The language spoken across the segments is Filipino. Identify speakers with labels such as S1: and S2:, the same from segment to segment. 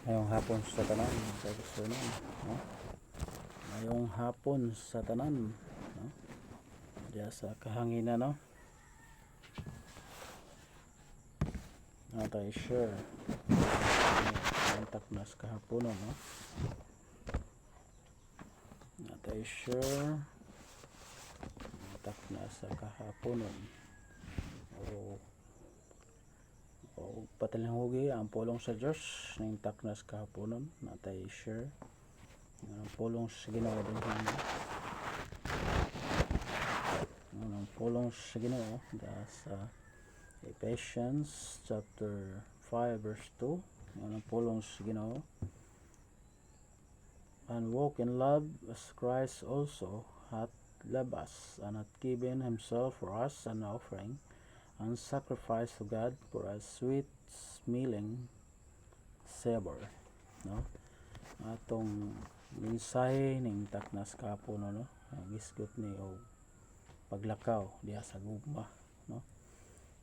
S1: Ngayong hapon sa tanan sa gustunon, no? Ngayong hapon sa tanan, no? Diya sa kahanginan, no? Natay sure. Kontak nas kahapon, no? Natay sure. Kontak na sa kahapon. O patalinghugi ang pulong sa Diyos ning taknas kahaponon natay sure ang pulong sa Ginoo din ang pulong sa Ginoo sa Ephesians chapter 5 verse 2 ang pulong sa Ginoo, and walk in love as Christ also hath loved us and hath given himself for us an offering and sacrifice to God for a sweet smelling savor, no? Atong mensahe ning taknas kapon, no? Ang gisgot ni og paglakaw diha sa gugma, no?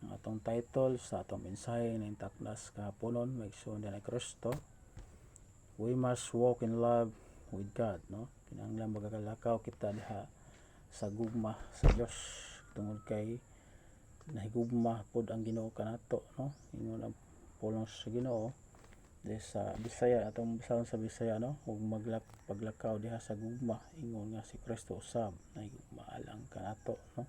S1: Ang atong title sa atong mensahe ning taknas kaponon maigsoon ni Kristo, we must walk in love with God, no? Kinahanglan magakalakaw kita diha sa gugma sa Dios tungod kay nahigugma pod ang Ginoo kanato, no? Ingon ang pulong sa Ginoo di sa Bisaya, atong basahon sa Bisaya, no? Ug paglakaw diha sa gugma, ingon nga si Kristo usab nahigugma alang kanato, no?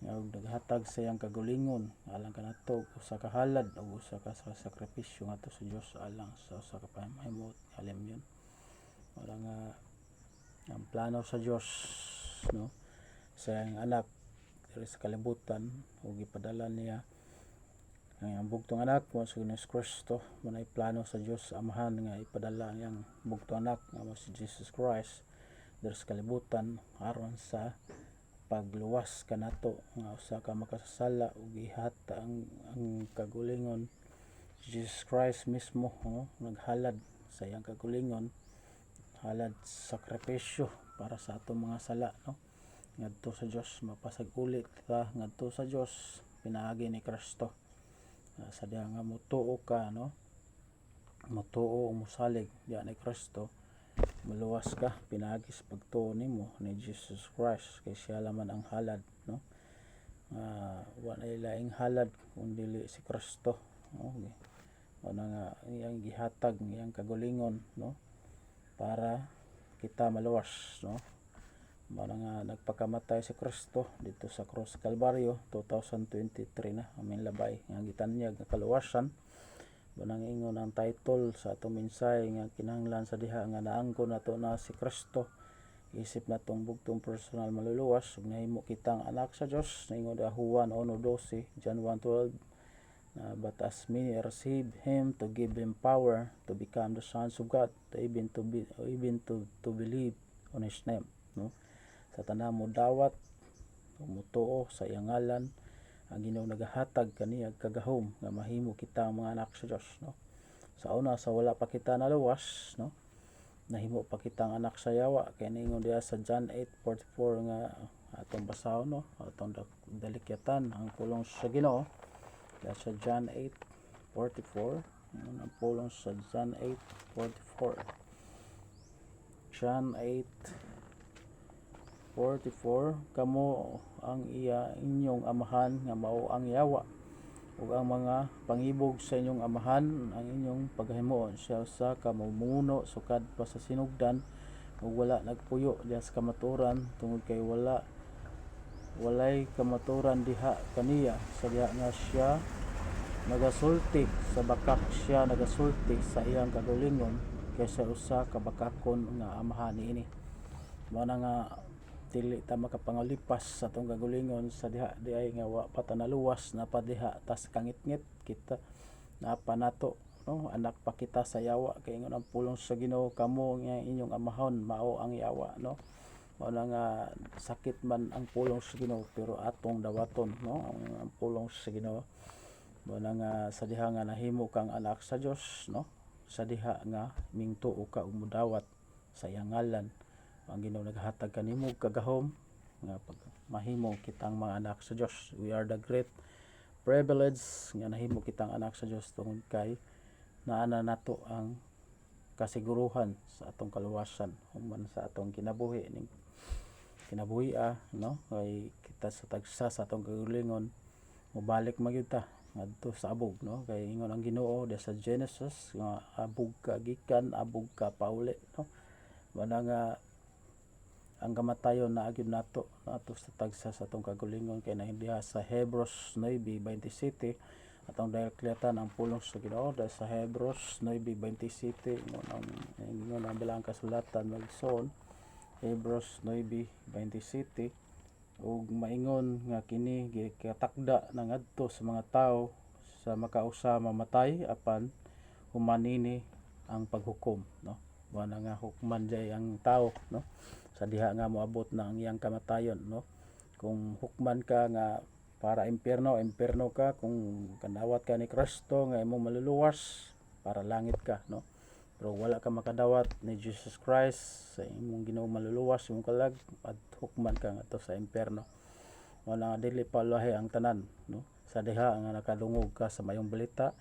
S1: Nga naghatag sa iyang kagalingon alang kanato usa ka halad o usa ka sakripisyo ngadto sa Dios alang sa usa ka pamahimot alam yun. Wala nga ang plano sa Dios, no? Sa iyang anak sa kalibutan ug ipadala niya ang bugtong anak mo sa Kristo. Manay plano sa Dios Amahan nga ipadala ang iyang bugtong anak nga si Jesus Christ diri sa kalibutan aron sa pagluwas kanato nga usa ka makasasala ug ihata ang kagulingon. Jesus Christ mismo, no? Naghalad sa iyang kagulingon, halad sakripisyo para sa atong mga sala, no? Ngadto sa Dios mapasag-ulit ta ngadto sa Dios pinaagi ni Kristo. Sa diha nga motuo ka, no? Motuo o mosalig diha ni Kristo, maluwas ka pinaagi sa pagtuo nimo ni Jesus Christ kay siya laman ang halad, no? Wala laing halad kundi si Kristo, no? Wala nga iyang gihatag iyang kagulingon, no? Para kita maluwas, no? Mara nga nagpakamatay si Kristo dito sa Cross Calvario 2023 na amin labay nga gitanyag nga kaluwasan. Bunang ingon ang title sa atong mensahe nga kinahanglan sa diha nga naangkon nato na si Kristo, isip natong bugtong personal maluluwas ug nahimo kitang anak sa Dios. Ingon Juan 1:12, John 1:12, but as many receive him to give them power to become the sons of God, even to believe on his name, no? Sa tanan mo dawat mutuo sa iyang ngalan ang Ginoo nagahatag kaniya kagahom nga mahimo kita mga anak sa Dios, no? Sa una sa wala pa kita naluwas, no? Nahimo pa kitang anak sa yawa kay ningon diha sa John 8:44 nga atong basahon, no? Atong dalikyatan ang pulong sa Ginoo diha sa John 8:44. Ang pulong sa John 8:44. John 8:44, kamo ang inyong amahan nga mao ang yawa, ug ang mga pangibog sa inyong amahan ang inyong paghimuon. Siya usa ka mamumuno sukad pa sa sinugdan ug wala nagpuyo diha sa kamaturan tungod kay walay kamaturan diha kaniya. Sa diha nga siya nagasulti sa bakak, siya nagasulti sa iyang kagalingon kaysa usa ka bakakon nga amahan niini. Mao na nga dili ta makapangalipas sa atong kagalingon sa diha di ay nga wa pa ta naluwas na pa diha tas kangitngit kita napa nato, no? Anak pa kita sa yawa kay ingon ang pulong sa Ginoo, kamo nga inyong amahon mao ang yawa, no? Mao na nga sakit man ang pulong sa Ginoo pero atong dawaton, no? Ang pulong sa Ginoo mao na nga sa diha nga nahimo kang anak sa Dios, no? Sa diha nga mingtuo ka ug mudawat sa iyang ngalan, ang Ginoo naghatag kanimo kagahom nga pag mahimo kitang mga anak sa Dios. We are the great privilege nga nahimo kitang anak sa Dios tungod kay naana nato ang kasiguruhan sa atong kaluwasan human sa atong kinabuhi ning no, kay kita sa tagsa sa atong kagalingon mobalik magyud ta ngadto sa abog, no, kay ingon ang Ginoo sa Genesis nga abog ka gikan abog ka pauli, no, wala nga ang kamatayon na agyud nato sa tagsa sa atong kagalingon kay naindiha sa Hebrews 9:27 atong dakiklatan ang pulong sa Ginoo dahil sa Hebrews 9:27 ingon ang bilang kasulatan magsuon Hebrews 9:27 ug maingon nga kini gikatakda na ngadto sa mga tawo sa makausa mamatay apan humanini ang paghukom, no, wala nga hukman jay ang tawo, no, sa diha nga moabot na ang iyang kamatayon, no, kung hukman ka nga para impierno ka, kung kanawat ka ni Kristo nga imong maluluwas para langit ka, no, pero wala ka makadawat ni Jesus Christ sa imong Ginoong maluluwas imong kalag at hukman ka ngadto sa impierno. Wala nga dili paulahi ang tanan, no, sa diha nga nakadungog ka sa mayong balita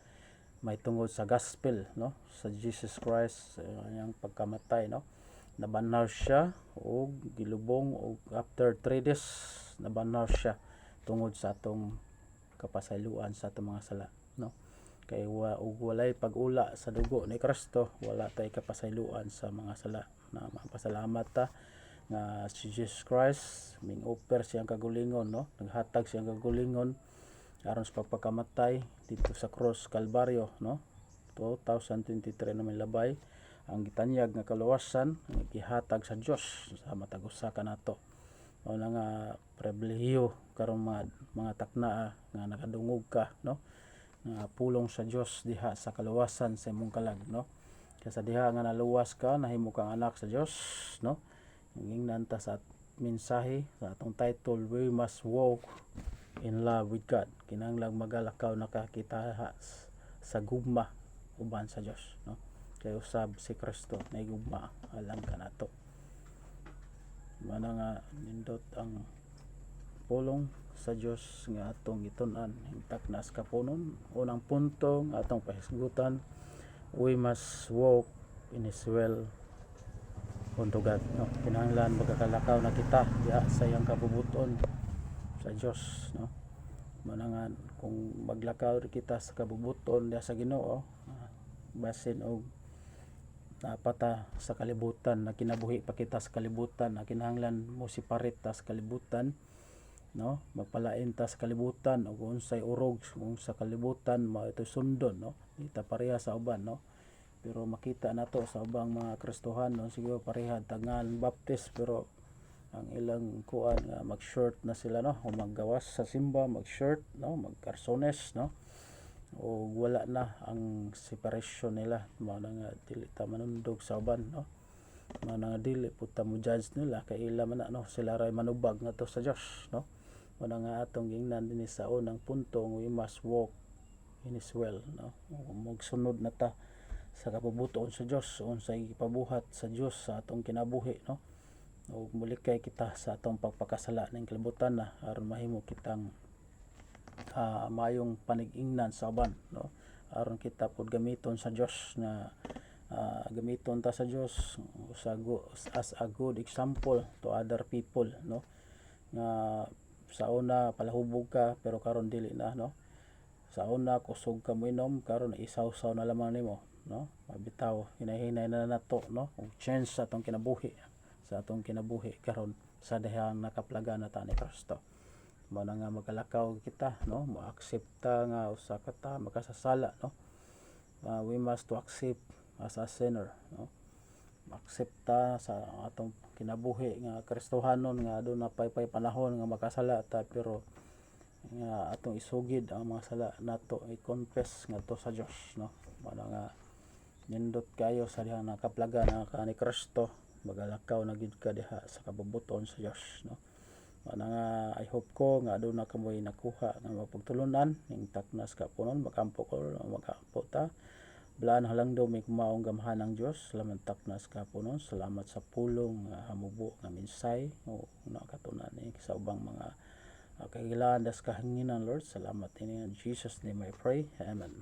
S1: may tungod sa gospel, no, sa Jesus Christ ang pagkamatay, no, nabanhaw siya og gilubong og after 3 days nabanhaw siya tungod sa atong kapasayloan sa atong mga sala, no, kay walay pag-ula sa dugo ni Kristo wala tay kapasayloan sa mga sala. Na mapasalamat ta nga si Jesus Christ ming offer siyang kagulingon, no, naghatag siyang kagulingon aron sa pagpakamatay dito sa cross Kalbaryo, no, 2023 naman labay ang gitanyag nga kaluwasan nga gihatag sa Dios sa matag usa kanato. Wala nga pribilehiyo karon mga taknaa nga nakadungog ka, no, nga pulong sa Dios diha sa kaluwasan sa imong kalag, no, kaya sa diha nga naluwas ka nahimo kang anak sa Dios, no, ingnan ta sa mensahe sa atong title We Must Walk in Love with God, kinahanglang magalakaw na kita sa gugma uban sa Dios, no, kay usab si Kristo na gugma alang kanato. Mana nga nindot ang pulong sa Dios nga atong gitun-an hingtak nas kapunon. Unang punto nga atong pahisgutan, we must walk in His will unto God, no, kinahanglan magakalakaw na kita diha sa iyang kabubuton sa Dios, no, mana nga kung maglakaw kita sa kabubuton diha sa Ginoo basin og napata sa kalibutan na kinabuhi pa kita sa kalibutan na kinahanglan mo separate ta sa kalibutan, no, magpalain ta sa kalibutan ug unsay urog kung sa kalibutan mao ito sundon, no, di ta pareha sa uban, no, pero makita nato sa ubang mga Kristohan, no, siguro pareha tangan baptist pero ang ilang kuan nga mag-short na sila, no, o maggawas sa simba mag-short, no, magkarsones, no, o wala na ang separation nila, mao na nga dili ta manundog sa uban, no, mao na nga dili pud ta mo judge nila kay ila man na, no, sila ray manubag ngadto sa Dios, no, mao na nga atong gingnan dinhi sa unang punto, we must walk in His will, no, magsunod na ta sa kabubuton sa Dios unsay gipabuhat sa Dios sa atong kinabuhi, no, ug mulikay kita sa atong pagpakasala ning kalibutan na aron mahimo kitang mayong panig-ingnan sa uban, no, aron kita pud gamiton sa Dios na gamiton ta sa Dios as a good example to other people, no, nga sa una palahubog ka pero karon dili na, no, sa una kusog ka moinom karon isaw-saw na lamang nimo, no, mabitaw hinahinay na nato, no, ug change sa atong kinabuhi karon sa dihang nakaplaga na ta ni Kristo. Mao na nga magalakaw kita, no, mo-aksepta nga usa ka ta makasasala, no, we must to accept as a sinner, no, aksepta sa atong kinabuhi nga Kristohanon nga aduna pay panahon nga makasala ta pero nga atong isugid ang mga sala nato i-confess ngadto sa Dios, no, mao na nga nindot kayo sa dihang nakaplaga na ka ni Kristo magalakaw na gid ka diha sa kabubuton sa Dios, no. Nga I hope ko nga aduna ka mo'y nakuha nga mapagtulunan ning taknas kapunon makampo ta blaan halangdaw may kumaong gamhan ng Dios salamat taknas kapunon salamat sa pulong nga hamubo nga minsay o nakatunan ni sa ubang mga kahilaan das kahanginan Lord salamat ini in Jesus name I pray amen.